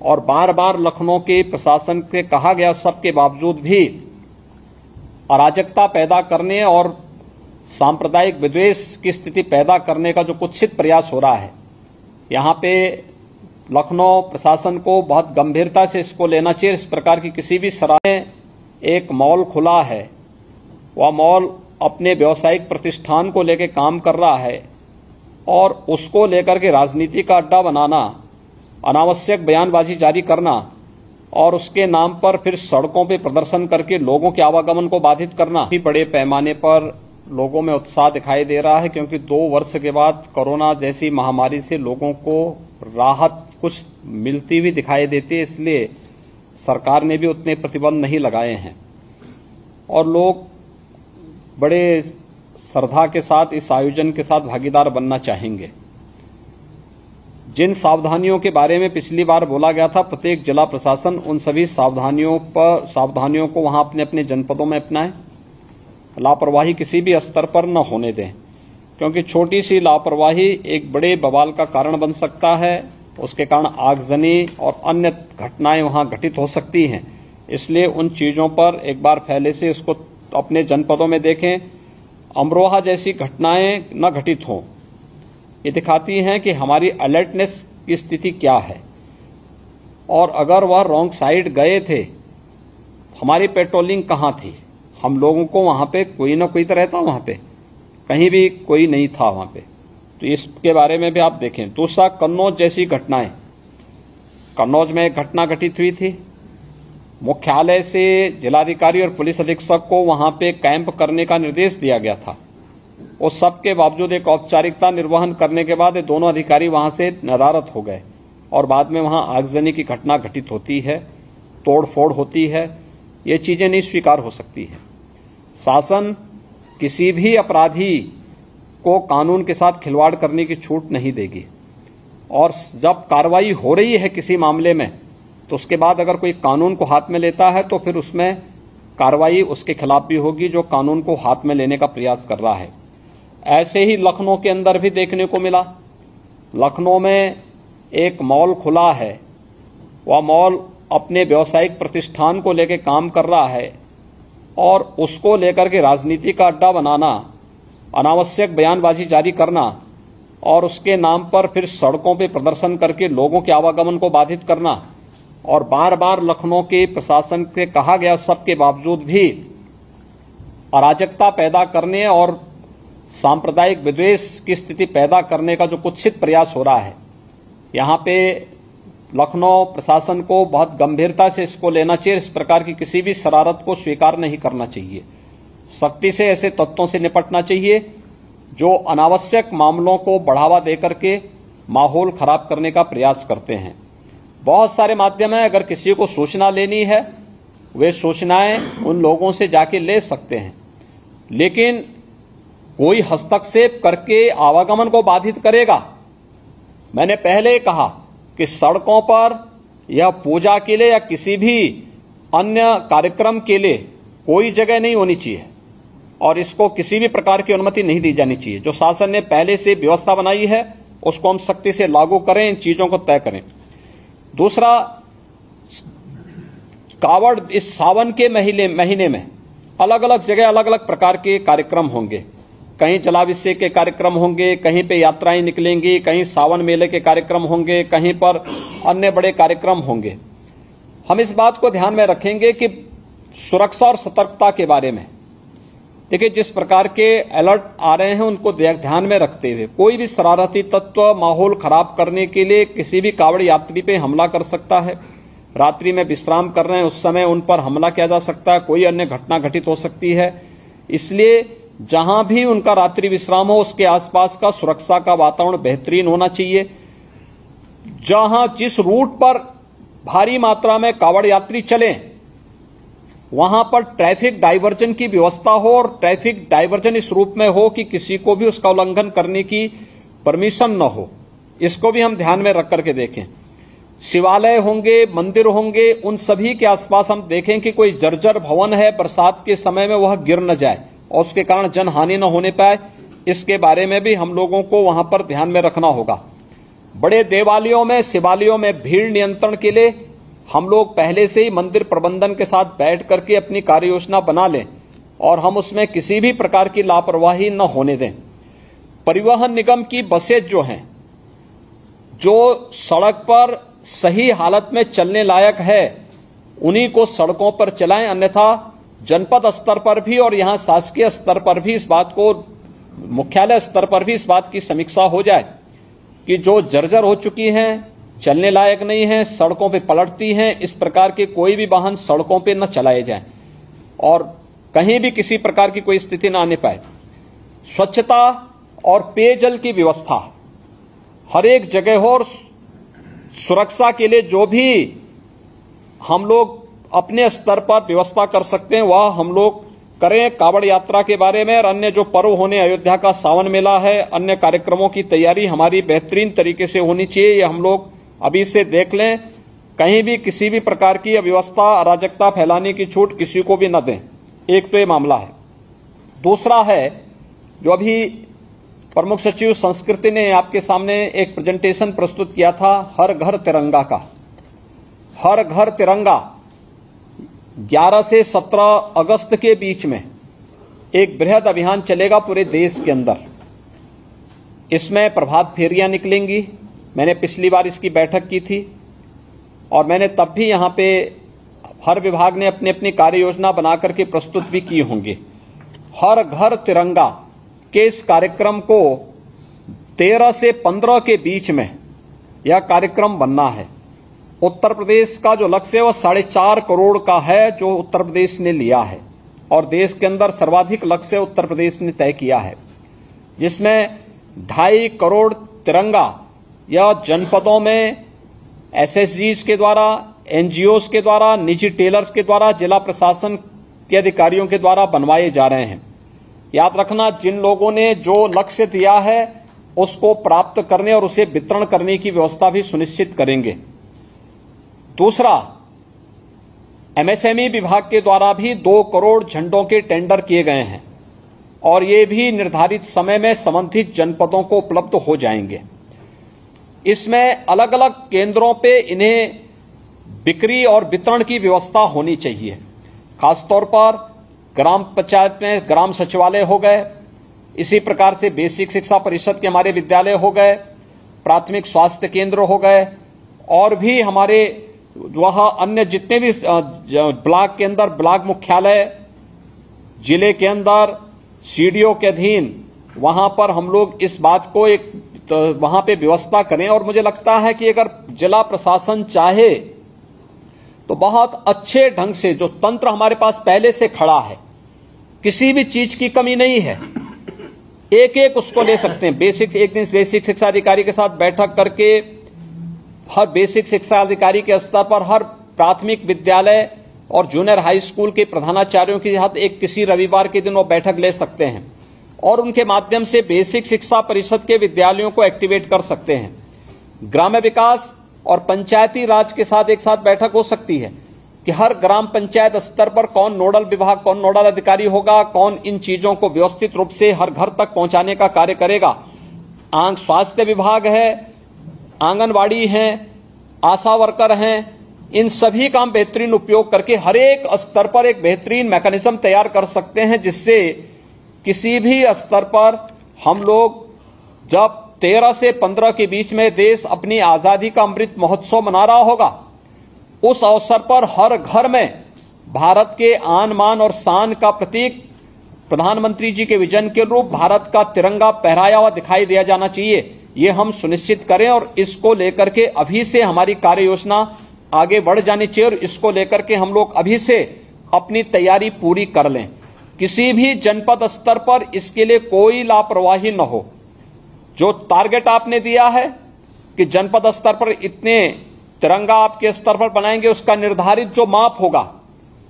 और बार बार लखनऊ के प्रशासन के कहा गया सबके बावजूद भी अराजकता पैदा करने और सांप्रदायिक विद्वेष की स्थिति पैदा करने का जो कुत्सित प्रयास हो रहा है, यहाँ पे लखनऊ प्रशासन को बहुत गंभीरता से इसको लेना चाहिए। इस प्रकार की किसी भी सराहनीय एक मॉल खुला है, वह मॉल अपने व्यावसायिक प्रतिष्ठान को लेकर काम कर रहा है और उसको लेकर के राजनीति का अड्डा बनाना, अनावश्यक बयानबाजी जारी करना और उसके नाम पर फिर सड़कों पे प्रदर्शन करके लोगों के आवागमन को बाधित करना भी बड़े पैमाने पर लोगों में उत्साह दिखाई दे रहा है, क्योंकि 2 वर्ष के बाद कोरोना जैसी महामारी से लोगों को राहत कुछ मिलती हुई दिखाई देती है। इसलिए सरकार ने भी उतने प्रतिबंध नहीं लगाए हैं और लोग बड़े श्रद्धा के साथ इस आयोजन के साथ भागीदार बनना चाहेंगे। जिन सावधानियों के बारे में पिछली बार बोला गया था, प्रत्येक जिला प्रशासन उन सभी सावधानियों को वहां अपने अपने जनपदों में अपनाएं। लापरवाही किसी भी स्तर पर न होने दें, क्योंकि छोटी सी लापरवाही एक बड़े बवाल का कारण बन सकता है। उसके कारण आगजनी और अन्य घटनाएं वहां घटित हो सकती हैं। इसलिए उन चीजों पर एक बार पहले से उसको अपने जनपदों में देखें। अमरोहा जैसी घटनाएं न घटित हों, ये दिखाती हैं कि हमारी अलर्टनेस की स्थिति क्या है। और अगर वह रॉन्ग साइड गए थे, हमारी पेट्रोलिंग कहां थी? हम लोगों को वहां पे कोई ना कोई तो रहता, वहां पे कहीं भी कोई नहीं था वहां पे, तो इसके बारे में भी आप देखें। दूसरा, कन्नौज जैसी घटनाएं। कन्नौज में एक घटना घटित हुई थी, मुख्यालय से जिलाधिकारी और पुलिस अधीक्षक को वहां पे कैंप करने का निर्देश दिया गया था। उस सब के बावजूद एक औपचारिकता निर्वहन करने के बाद ये दोनों अधिकारी वहां से नदारद हो गए और बाद में वहां आगजनी की घटना घटित होती है, तोड़फोड़ होती है। ये चीजें नहीं स्वीकार हो सकती है। शासन किसी भी अपराधी को कानून के साथ खिलवाड़ करने की छूट नहीं देगी और जब कार्रवाई हो रही है किसी मामले में, तो उसके बाद अगर कोई कानून को हाथ में लेता है तो फिर उसमें कार्रवाई उसके खिलाफ भी होगी जो कानून को हाथ में लेने का प्रयास कर रहा है। ऐसे ही लखनऊ के अंदर भी देखने को मिला। लखनऊ में एक मॉल खुला है, वह मॉल अपने व्यावसायिक प्रतिष्ठान को लेकर काम कर रहा है और उसको लेकर के राजनीति का अड्डा बनाना, अनावश्यक बयानबाजी जारी करना और उसके नाम पर फिर सड़कों पे प्रदर्शन करके लोगों के आवागमन को बाधित करना और बार बार लखनऊ के प्रशासन के कहा गया सबके बावजूद भी अराजकता पैदा करने और सांप्रदायिक विद्वेष की स्थिति पैदा करने का जो कुत्सित प्रयास हो रहा है, यहाँ पे लखनऊ प्रशासन को बहुत गंभीरता से इसको लेना चाहिए। इस प्रकार की किसी भी शरारत को स्वीकार नहीं करना चाहिए। सख्ती से ऐसे तत्वों से निपटना चाहिए जो अनावश्यक मामलों को बढ़ावा देकर के माहौल खराब करने का प्रयास करते हैं। बहुत सारे माध्यम हैं, अगर किसी को सूचना लेनी है वे सूचनाएं उन लोगों से जाके ले सकते हैं, लेकिन कोई हस्तक्षेप करके आवागमन को बाधित करेगा। मैंने पहले कहा कि सड़कों पर या पूजा के लिए या किसी भी अन्य कार्यक्रम के लिए कोई जगह नहीं होनी चाहिए और इसको किसी भी प्रकार की अनुमति नहीं दी जानी चाहिए। जो शासन ने पहले से व्यवस्था बनाई है उसको हम सख्ती से लागू करें, इन चीजों को तय करें। दूसरा, कावड़ इस सावन के महीने में अलग अलग जगह अलग अलग प्रकार के कार्यक्रम होंगे। कहीं जलाभिषेक के कार्यक्रम होंगे, कहीं पे यात्राएं निकलेंगी, कहीं सावन मेले के कार्यक्रम होंगे, कहीं पर अन्य बड़े कार्यक्रम होंगे। हम इस बात को ध्यान में रखेंगे कि सुरक्षा और सतर्कता के बारे में देखिए, जिस प्रकार के अलर्ट आ रहे हैं उनको ध्यान में रखते हुए कोई भी शरारती तत्व माहौल खराब करने के लिए किसी भी कावड़ यात्री पे हमला कर सकता है। रात्रि में विश्राम कर रहे हैं उस समय उन पर हमला किया जा सकता है, कोई अन्य घटना घटित हो सकती है। इसलिए जहां भी उनका रात्रि विश्राम हो उसके आसपास का सुरक्षा का वातावरण बेहतरीन होना चाहिए। जहां जिस रूट पर भारी मात्रा में कावड़ यात्री चलें वहां पर ट्रैफिक डाइवर्जन की व्यवस्था हो और ट्रैफिक डाइवर्जन इस रूप में हो कि किसी को भी उसका उल्लंघन करने की परमिशन न हो। इसको भी हम ध्यान में रख करके देखें। शिवालय होंगे, मंदिर होंगे, उन सभी के आसपास हम देखें कि कोई जर्जर भवन है, बरसात के समय में वह गिर न जाए और उसके कारण जनहानि न होने पाए। इसके बारे में भी हम लोगों को वहां पर ध्यान में रखना होगा। बड़े देवालयों में, शिवालयों में भीड़ नियंत्रण के लिए हम लोग पहले से ही मंदिर प्रबंधन के साथ बैठ करके अपनी कार्य योजना बना लें और हम उसमें किसी भी प्रकार की लापरवाही न होने दें। परिवहन निगम की बसें जो हैं, जो सड़क पर सही हालत में चलने लायक है, उन्हीं को सड़कों पर चलाएं, अन्यथा जनपद स्तर पर भी और यहां शासकीय स्तर पर भी इस बात को, मुख्यालय स्तर पर भी इस बात की समीक्षा हो जाए कि जो जर्जर हो चुकी हैं, चलने लायक नहीं है, सड़कों पे पलटती हैं, इस प्रकार के कोई भी वाहन सड़कों पे न चलाए जाएं और कहीं भी किसी प्रकार की कोई स्थिति न आने पाए। स्वच्छता और पेयजल की व्यवस्था हर एक जगह हो और सुरक्षा के लिए जो भी हम लोग अपने स्तर पर व्यवस्था कर सकते हैं वह हम लोग करें। कांवड़ यात्रा के बारे में और अन्य जो पर्व होने, अयोध्या का सावन मेला है, अन्य कार्यक्रमों की तैयारी हमारी बेहतरीन तरीके से होनी चाहिए, ये हम लोग अभी से देख लें। कहीं भी किसी भी प्रकार की अव्यवस्था, अराजकता फैलाने की छूट किसी को भी न दें। एक तो ये मामला है। दूसरा है, जो अभी प्रमुख सचिव संस्कृति ने आपके सामने एक प्रेजेंटेशन प्रस्तुत किया था, हर घर तिरंगा का। हर घर तिरंगा 11 से 17 अगस्त के बीच में एक बृहद अभियान चलेगा पूरे देश के अंदर। इसमें प्रभात फेरियां निकलेंगी। मैंने पिछली बार इसकी बैठक की थी और मैंने तब भी यहां पे हर विभाग ने अपनी अपनी कार्य योजना बनाकर के प्रस्तुत भी की होंगी। हर घर तिरंगा के इस कार्यक्रम को 13 से 15 के बीच में यह कार्यक्रम बनना है। उत्तर प्रदेश का जो लक्ष्य है वह 4.5 करोड़ का है, जो उत्तर प्रदेश ने लिया है और देश के अंदर सर्वाधिक लक्ष्य उत्तर प्रदेश ने तय किया है, जिसमें 2.5 करोड़ तिरंगा या जनपदों में एसएसजीज के द्वारा, एनजीओज के द्वारा, निजी टेलर्स के द्वारा, जिला प्रशासन के अधिकारियों के द्वारा बनवाए जा रहे हैं। याद रखना, जिन लोगों ने जो लक्ष्य दिया है उसको प्राप्त करने और उसे वितरण करने की व्यवस्था भी सुनिश्चित करेंगे। दूसरा, एमएसएमई विभाग के द्वारा भी 2 करोड़ झंडों के टेंडर किए गए हैं और ये भी निर्धारित समय में संबंधित जनपदों को उपलब्ध हो जाएंगे। इसमें अलग अलग केंद्रों पे इन्हें बिक्री और वितरण की व्यवस्था होनी चाहिए। खासतौर पर ग्राम पंचायत में ग्राम सचिवालय हो गए, इसी प्रकार से बेसिक शिक्षा परिषद के हमारे विद्यालय हो गए, प्राथमिक स्वास्थ्य केंद्र हो गए और भी हमारे वह अन्य जितने भी ब्लॉक के अंदर ब्लॉक मुख्यालय, जिले के अंदर सीडीओ के अधीन, वहां पर हम लोग इस बात को एक तो वहां पे व्यवस्था करें। और मुझे लगता है कि अगर जिला प्रशासन चाहे तो बहुत अच्छे ढंग से, जो तंत्र हमारे पास पहले से खड़ा है, किसी भी चीज की कमी नहीं है, एक एक उसको ले सकते हैं। एक दिन बेसिक शिक्षा अधिकारी के साथ बैठक करके हर बेसिक शिक्षा अधिकारी के स्तर पर हर प्राथमिक विद्यालय और जूनियर हाई स्कूल के प्रधानाचार्यों के साथ एक किसी रविवार के दिन वो बैठक ले सकते हैं और उनके माध्यम से बेसिक शिक्षा परिषद के विद्यालयों को एक्टिवेट कर सकते हैं। ग्राम्य विकास और पंचायती राज के साथ एक साथ बैठक हो सकती है कि हर ग्राम पंचायत स्तर पर कौन नोडल विभाग, कौन नोडल अधिकारी होगा, कौन इन चीजों को व्यवस्थित रूप से हर घर तक पहुंचाने का कार्य करेगा। स्वास्थ्य विभाग है, आंगनबाड़ी है, आशा वर्कर हैं, इन सभी का हम बेहतरीन उपयोग करके हर एक स्तर पर एक बेहतरीन मैकेनिज्म तैयार कर सकते हैं, जिससे किसी भी स्तर पर हम लोग जब 13 से 15 के बीच में देश अपनी आजादी का अमृत महोत्सव मना रहा होगा, उस अवसर पर हर घर में भारत के आन मान और शान का प्रतीक प्रधानमंत्री जी के विजन के रूप भारत का तिरंगा फहराया हुआ दिखाई दिया जाना चाहिए। ये हम सुनिश्चित करें और इसको लेकर के अभी से हमारी कार्य योजना आगे बढ़ जानी चाहिए और इसको लेकर के हम लोग अभी से अपनी तैयारी पूरी कर लें। किसी भी जनपद स्तर पर इसके लिए कोई लापरवाही न हो। जो टारगेट आपने दिया है कि जनपद स्तर पर इतने तिरंगा आपके स्तर पर बनाएंगे, उसका निर्धारित जो माप होगा,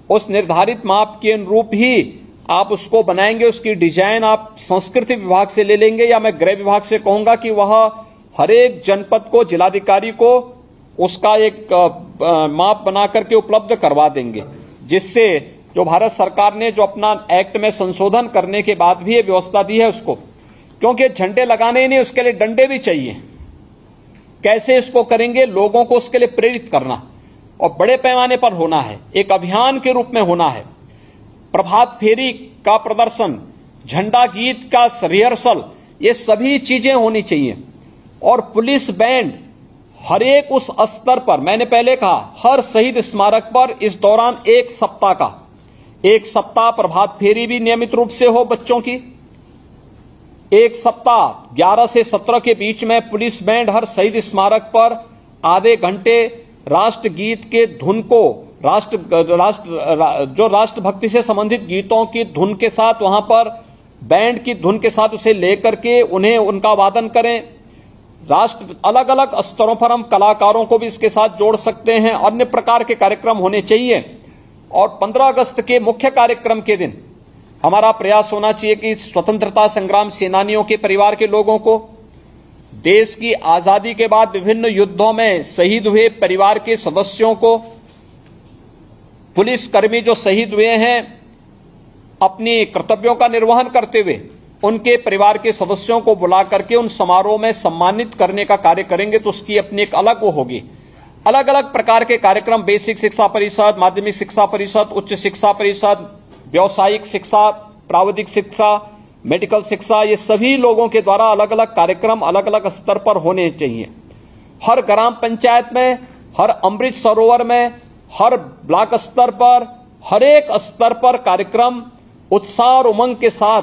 उस निर्धारित माप के अनुरूप ही आप उसको बनाएंगे। उसकी डिजाइन आप संस्कृति विभाग से ले लेंगे या मैं गृह विभाग से कहूंगा कि वह हर एक जनपद को, जिलाधिकारी को उसका एक माप बना करके उपलब्ध करवा देंगे, जिससे जो भारत सरकार ने जो अपना एक्ट में संशोधन करने के बाद भी ये व्यवस्था दी है उसको, क्योंकि झंडे लगाने ही नहीं, उसके लिए डंडे भी चाहिए। कैसे इसको करेंगे, लोगों को उसके लिए प्रेरित करना और बड़े पैमाने पर होना है, एक अभियान के रूप में होना है। प्रभात फेरी का प्रदर्शन, झंडा गीत का रिहर्सल, ये सभी चीजें होनी चाहिए। और पुलिस बैंड हर एक उस स्तर पर, मैंने पहले कहा, हर शहीद स्मारक पर इस दौरान एक सप्ताह प्रभात फेरी भी नियमित रूप से हो बच्चों की। एक सप्ताह 11 से 17 के बीच में पुलिस बैंड हर शहीद स्मारक पर आधे घंटे राष्ट्रगीत के धुन को, जो राष्ट्रभक्ति से संबंधित गीतों की धुन के साथ, वहां पर बैंड की धुन के साथ उसे लेकर के उन्हें उनका वादन करें। अलग अलग स्तरों पर हम कलाकारों को भी इसके साथ जोड़ सकते हैं। अन्य प्रकार के कार्यक्रम होने चाहिए। और 15 अगस्त के मुख्य कार्यक्रम के दिन हमारा प्रयास होना चाहिए कि स्वतंत्रता संग्राम सेनानियों के परिवार के लोगों को, देश की आजादी के बाद विभिन्न युद्धों में शहीद हुए परिवार के सदस्यों को, पुलिसकर्मी जो शहीद हुए हैं अपनी कर्तव्यों का निर्वहन करते हुए, उनके परिवार के सदस्यों को बुला करके उन समारोह में सम्मानित करने का कार्य करेंगे। तो उसकी अपनी एक अलग वो होगी। अलग अलग प्रकार के कार्यक्रम, बेसिक शिक्षा परिषद, माध्यमिक शिक्षा परिषद, उच्च शिक्षा परिषद, व्यावसायिक शिक्षा, प्राविधिक शिक्षा, मेडिकल शिक्षा, ये सभी लोगों के द्वारा अलग अलग कार्यक्रम अलग अलग स्तर पर होने चाहिए। हर ग्राम पंचायत में, हर अमृत सरोवर में, हर ब्लॉक स्तर पर, हर एक स्तर पर कार्यक्रम उत्साह और उमंग के साथ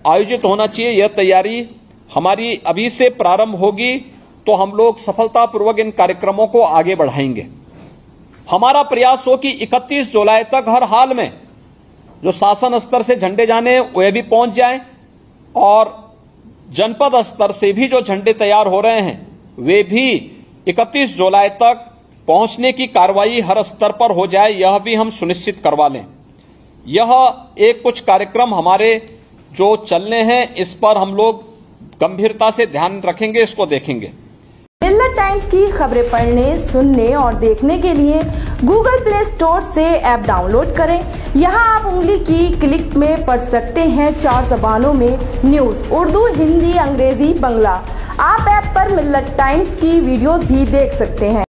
आयोजित होना चाहिए। यह तैयारी हमारी अभी से प्रारंभ होगी तो हम लोग सफलतापूर्वक इन कार्यक्रमों को आगे बढ़ाएंगे। हमारा प्रयास हो कि 31 जुलाई तक हर हाल में जो शासन स्तर से झंडे जाने वे भी पहुंच जाएं और जनपद स्तर से भी जो झंडे तैयार हो रहे हैं वे भी 31 जुलाई तक पहुंचने की कार्रवाई हर स्तर पर हो जाए, यह भी हम सुनिश्चित करवा लें। यह एक कुछ कार्यक्रम हमारे जो चलने हैं, इस पर हम लोग गंभीरता से ध्यान रखेंगे, इसको देखेंगे। मिल्लत टाइम्स की खबरें पढ़ने, सुनने और देखने के लिए गूगल प्ले स्टोर से ऐप डाउनलोड करें। यहां आप उंगली की क्लिक में पढ़ सकते हैं 4 ज़बानों में न्यूज़, उर्दू, हिंदी, अंग्रेजी, बंगला। आप ऐप पर मिल्लत टाइम्स की वीडियोस भी देख सकते हैं।